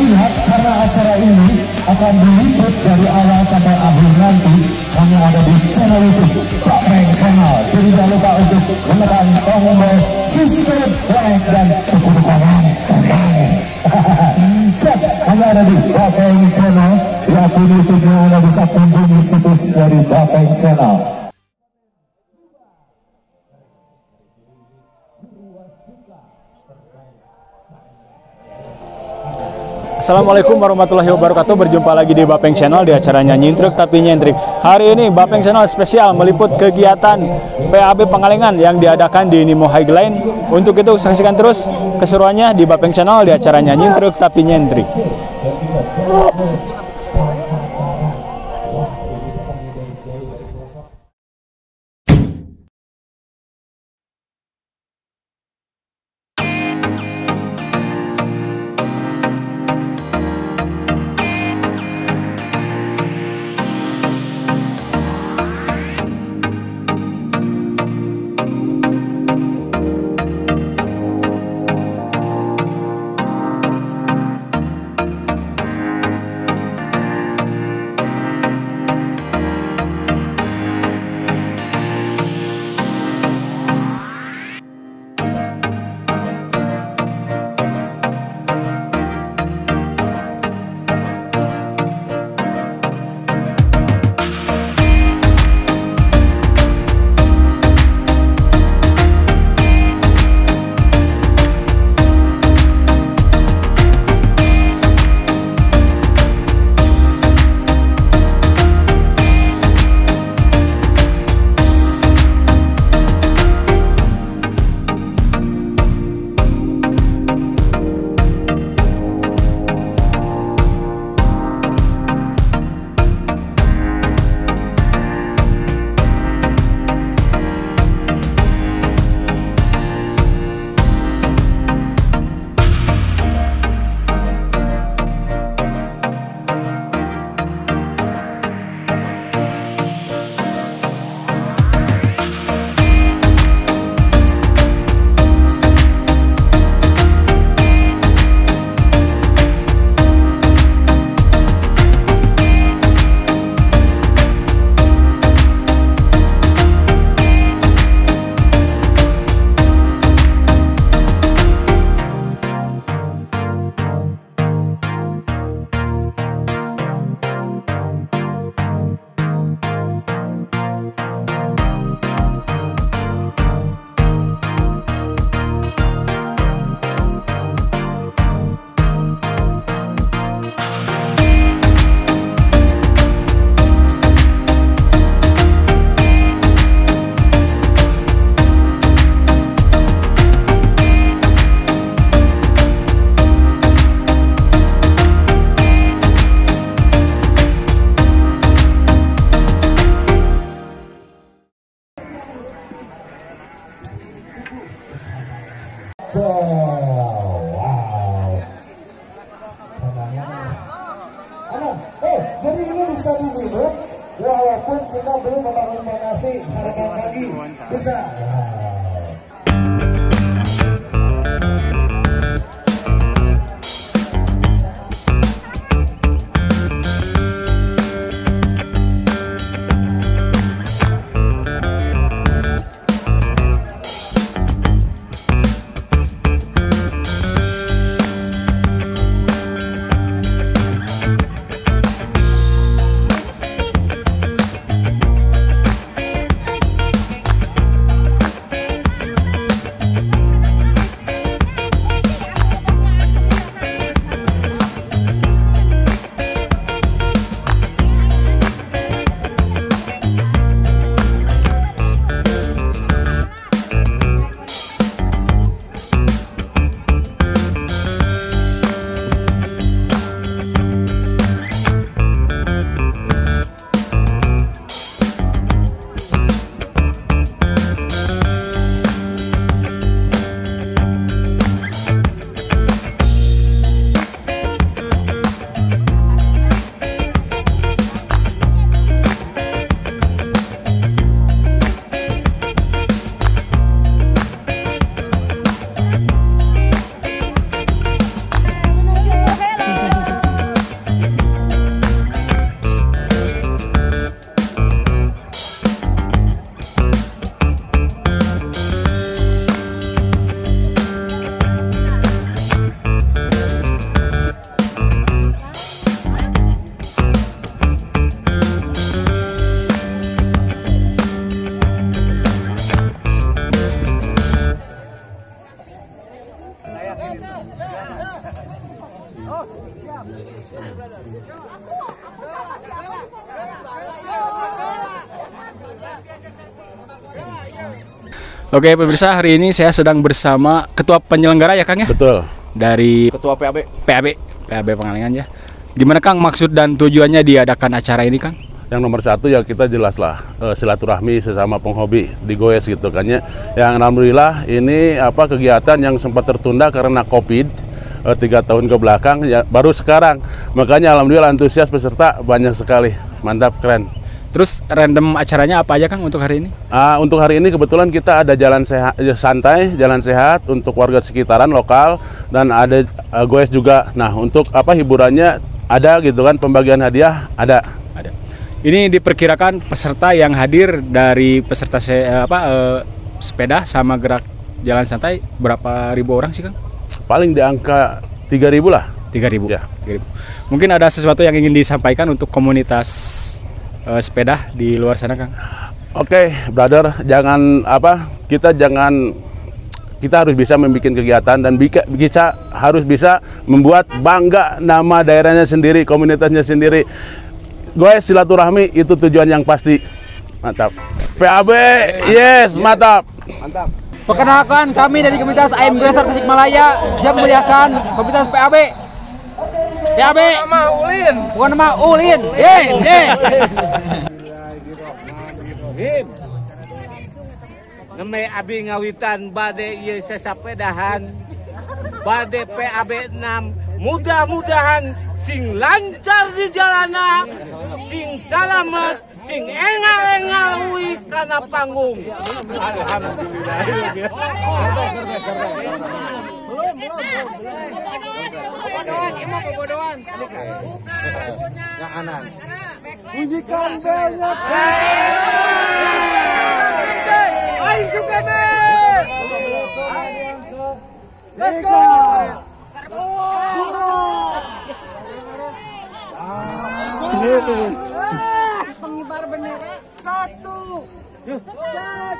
ingat karena acara ini akan diliput dari awal sampai akhir nanti hanya ada di channel YouTube Bapeng Channel. Jadi jangan lupa untuk menekan tombol subscribe, like dan tekan kanan. Siap, hanya ada di Bapeng Channel. Di akun YouTube-nya Anda bisa kunjungi situs dari Bapeng Channel. Assalamualaikum warahmatullahi wabarakatuh. Berjumpa lagi di Bapeng Channel di acaranya Nyintruk tapi Nyentrik. Hari ini Bapeng Channel spesial meliput kegiatan PAB Pangalengan yang diadakan di Nimo Highline. Untuk itu saksikan terus keseruannya di Bapeng Channel di acaranya Nyintruk tapi Nyentrik. Jadi ini bisa diminum walaupun kita belum membangun fondasi sarapan pagi, bisa. Oke pemirsa, hari ini saya sedang bersama ketua penyelenggara ya Kang ya? Betul. Dari Ketua PAB. PAB Pangalengan ya. Gimana Kang maksud dan tujuannya diadakan acara ini Kang? Yang nomor satu ya kita jelaslah silaturahmi sesama penghobi di Goes gitu kan ya. Yang alhamdulillah ini kegiatan yang sempat tertunda karena Covid 3 tahun ke belakang ya baru sekarang. Makanya alhamdulillah antusias peserta banyak sekali. Mantap, keren. Terus random acaranya apa aja Kang untuk hari ini? Untuk hari ini kebetulan kita ada jalan sehat, santai, jalan sehat untuk warga sekitaran lokal dan ada Goes juga. Nah untuk hiburannya ada gitu kan, pembagian hadiah ada. Ini diperkirakan peserta yang hadir dari peserta sepeda sama gerak jalan santai berapa ribu orang sih Kang? Paling di angka 3.000 lah. 3.000. Ya. 3.000. Mungkin ada sesuatu yang ingin disampaikan untuk komunitas sepeda di luar sana Kang? Oke, brother, kita harus bisa membuat kegiatan dan harus bisa membuat bangga nama daerahnya sendiri, komunitasnya sendiri. Goes silaturahmi itu tujuan yang pasti. Mantap. PAB, yes, mantap. Mantap. Perkenalkan kami dari komunitas AM Goeser Tasikmalaya siap memuliakan komunitas PAB. PAB. Bukan nama Ulin. Yes, yes. Ngemei abi ngawitan bade ieu sasapedahan. Bade PAB 6 mudah-mudahan sing lancar di jalanan, sing salamet, sing engal-engal wi kana panggung. Alhamdulillah. Bodohan. Yang anan. Bunyikan belnya. Ayo juga nih. Let's go. Pengibar bendera 1. Gas.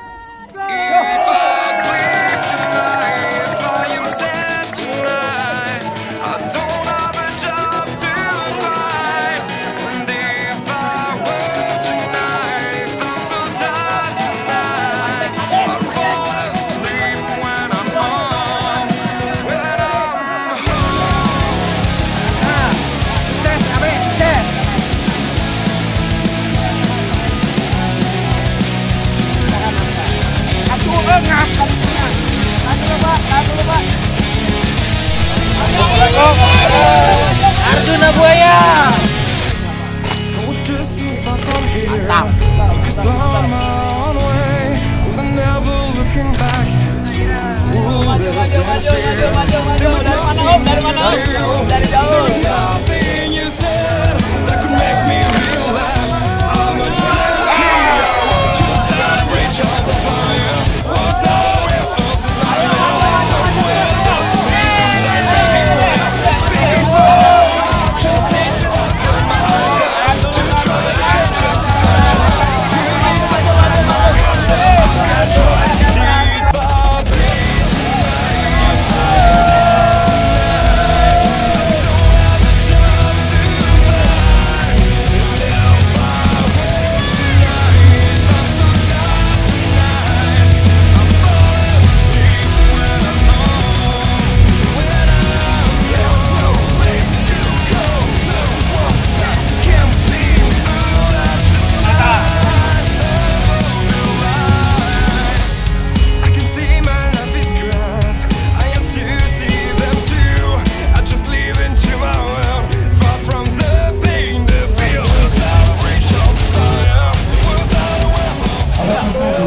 Arjuna Buaya. Dari jauh.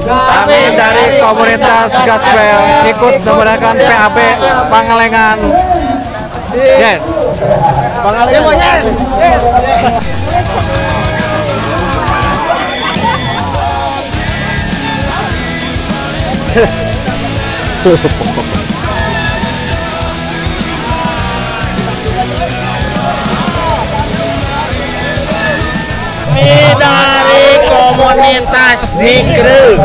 Kami dari komunitas Gaspel ikut memenangkan PAB Pangalengan. Yes. Pangalengan. Yes. Yes. Dari komunitas Nikre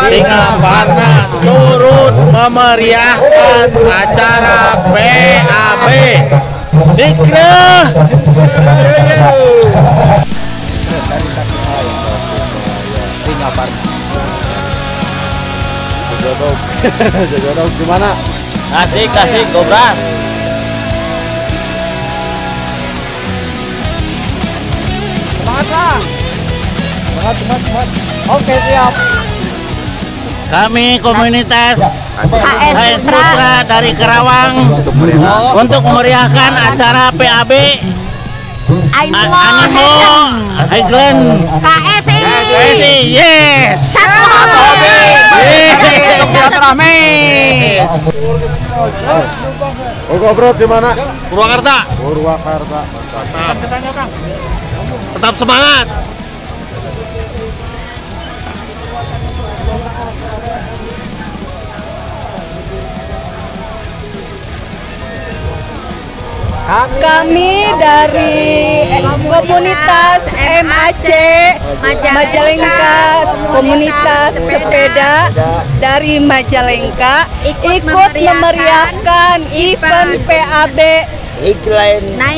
Singaparna turut memeriahkan acara PAB Dikre. Dari Tasikmalaya. Singaparna. Jodoh gimana? Kasih Gobras. Semangat. Oke, siap. Kami komunitas HS Putra dari Karawang untuk memeriahkan acara PAB Animo Highland KSI. Yes. Satu hobi. Untuk silaturahmi. Oke bro, di mana? Purwakarta. Purwakarta. Tetap semangat. Kami dari komunitas MAC Majalengka, komunitas sepeda dari Majalengka ikut memeriahkan event PAB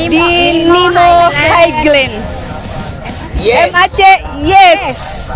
di Nimo Highland. MAC, yes.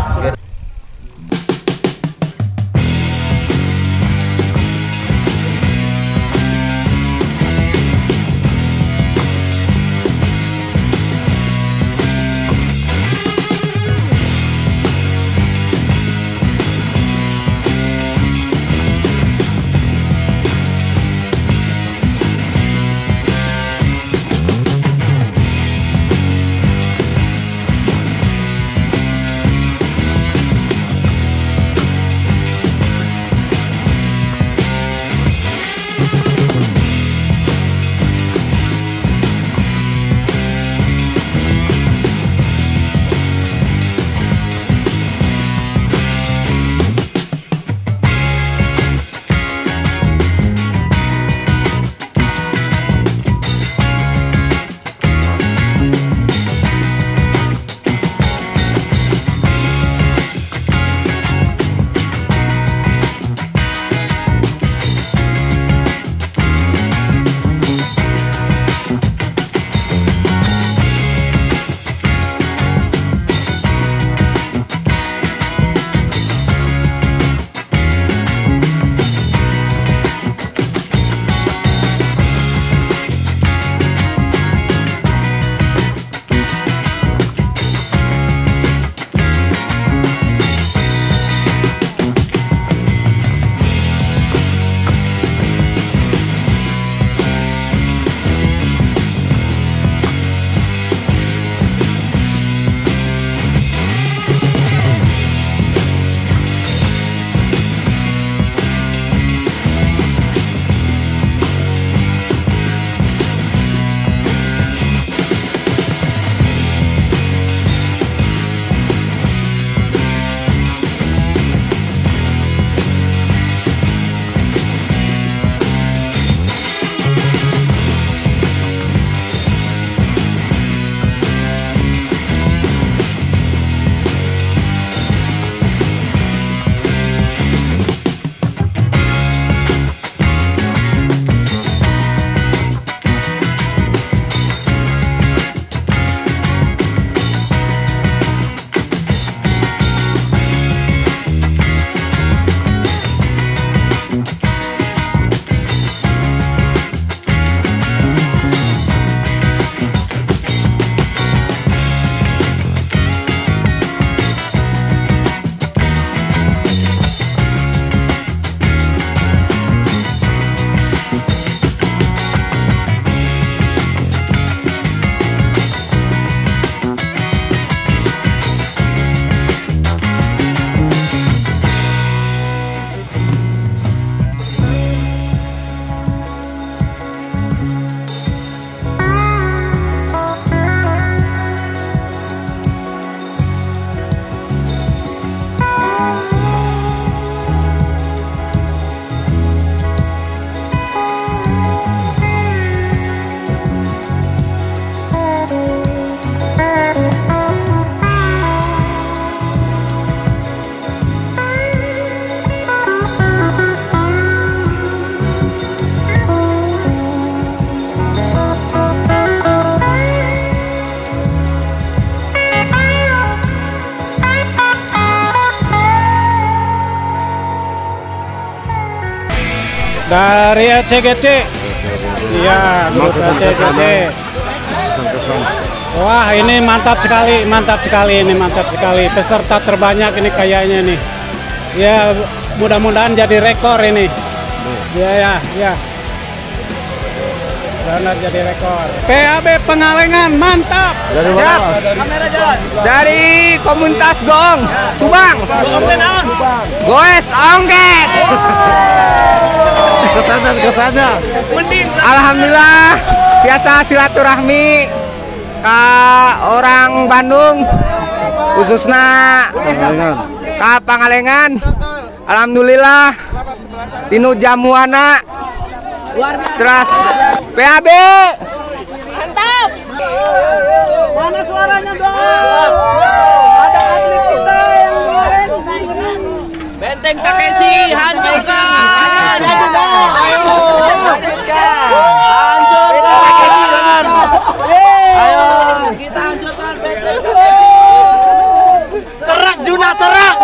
Dari CGC. Iya, grup CGC. Wah, ini mantap sekali ini. Peserta terbanyak ini kayaknya nih. Ya, mudah-mudahan jadi rekor ini. Ya. Benar jadi rekor. PAB Pengalengan mantap. Dari mana? Dari komunitas Gong, Subang. Goes Onggek. Kesana. Alhamdulillah, biasa silaturahmi ke orang Bandung, khususnya ke Pangalengan. Alhamdulillah, tinu jamuana. Terus PAB Mantap. mana suaranya dong? Ada atlet kita yang kemarin. Benteng Takeshi hancurkan. Ayo, Hancurkan. Ayo kita hancurkan benteng. cerak Juna cerak.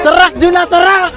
Cerak Juna cerak.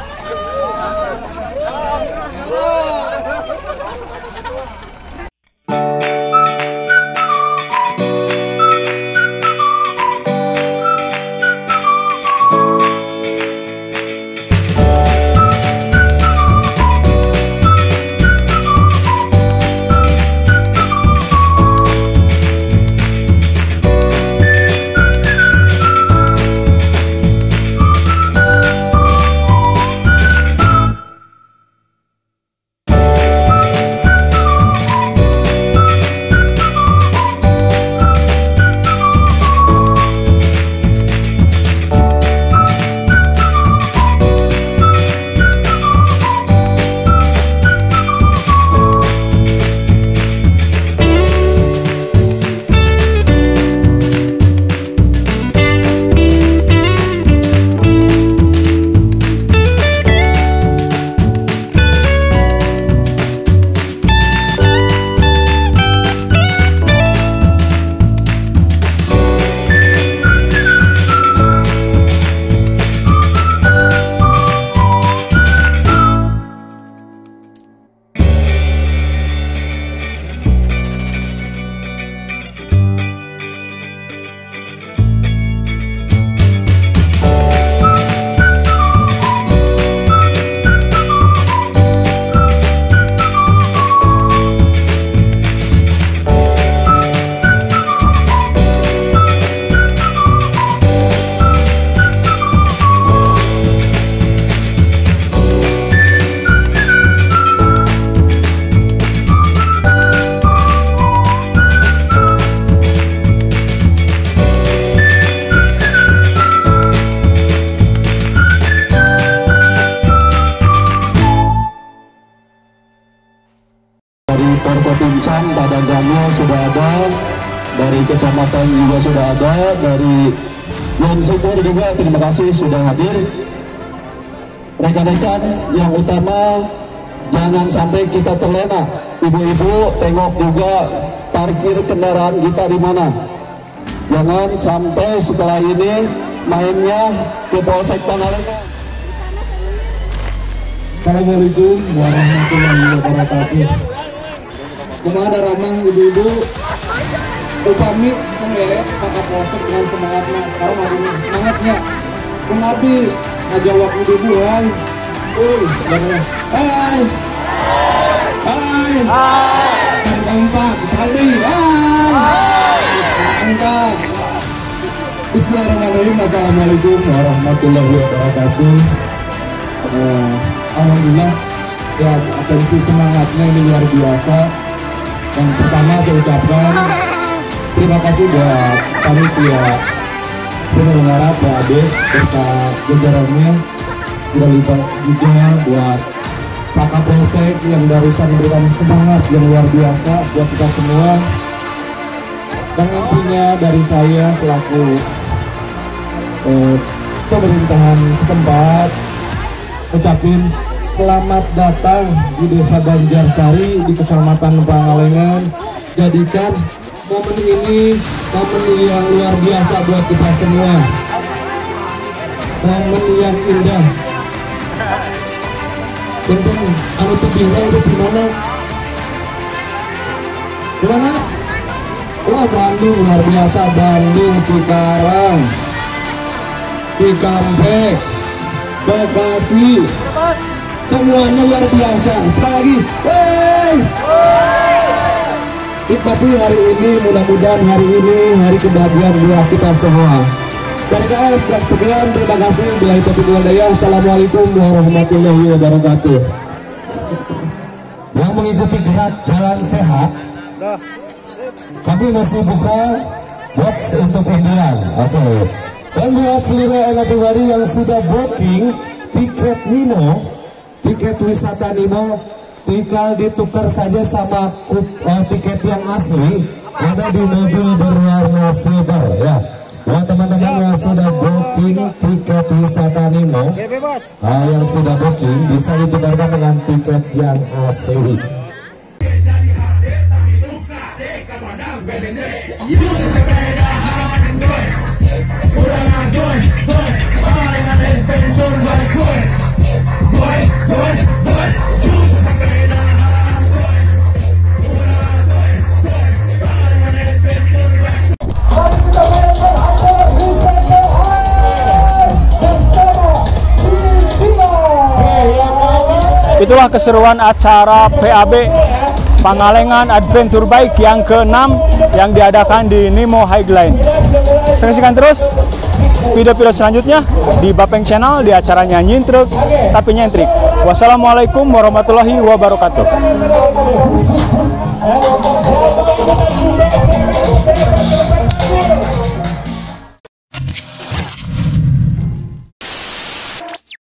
Porkotimcan, Padanggamil sudah ada, dari kecamatan juga sudah ada, dari Yonsipur juga terima kasih sudah hadir. Rekan-rekan, yang utama jangan sampai kita terlena. Ibu-ibu tengok juga parkir kendaraan kita di mana. Jangan sampai setelah ini mainnya ke Polsek Pangalengan. Assalamualaikum warahmatullahi wabarakatuh. Kemana ramang ibu-ibu? Upami ya, Pak Polsek dengan semangatnya. Sekarang hari ini semangatnya. Kung Abi ngajawab ibu-ibu, hai. Jangan. Hai. Hai. Cari kompak, cari. Hai. Kompak. Bismillahirrahmanirrahim. Assalamualaikum warahmatullahi wabarakatuh. Alhamdulillah ya, atensi semangatnya ini luar biasa. Yang pertama saya ucapkan terima kasih buat panitia penyelenggara PAB serta jajarannya. Tidak lupa juga buat Pak Kapolsek yang barusan memberikan semangat yang luar biasa buat kita semua. Dan intinya dari saya selaku pemerintahan setempat ucapin selamat datang di Desa Banjarsari di Kecamatan Pangalengan. Jadikan momen ini momen yang luar biasa buat kita semua. momen yang indah. Benten anu tebihna itu di mana? Di mana? Wah, Bandung luar biasa, Bandung, Cikarang, Cikampek, Bekasi, semuanya luar biasa. Sekali lagi, tapi hari ini mudah-mudahan hari ini hari kebahagiaan buat kita semua. Dari saya sekian, terima kasih. Billahi taufiq wal hidayah. Assalamualaikum warahmatullahi wabarakatuh. Yang mengikuti gerak jalan sehat, kami masih buka box untuk undian. Oke. Dan buat seluruh everybody yang sudah booking tiket Nemo, tiket wisata Nemo, tinggal ditukar saja sama tiket yang asli. Ada di mobil berwarna silver ya. Buat teman-teman yang sudah booking tiket wisata Nemo, yang sudah booking bisa ditukarkan dengan tiket yang asli. Itulah keseruan acara PAB Pangalengan Adventure Bike yang ke-6 yang diadakan di Nemo Highline. Saksikan terus video-video selanjutnya di Bapeng Channel di acaranya Nyintruk tapi Nyentrik. Wassalamualaikum warahmatullahi wabarakatuh.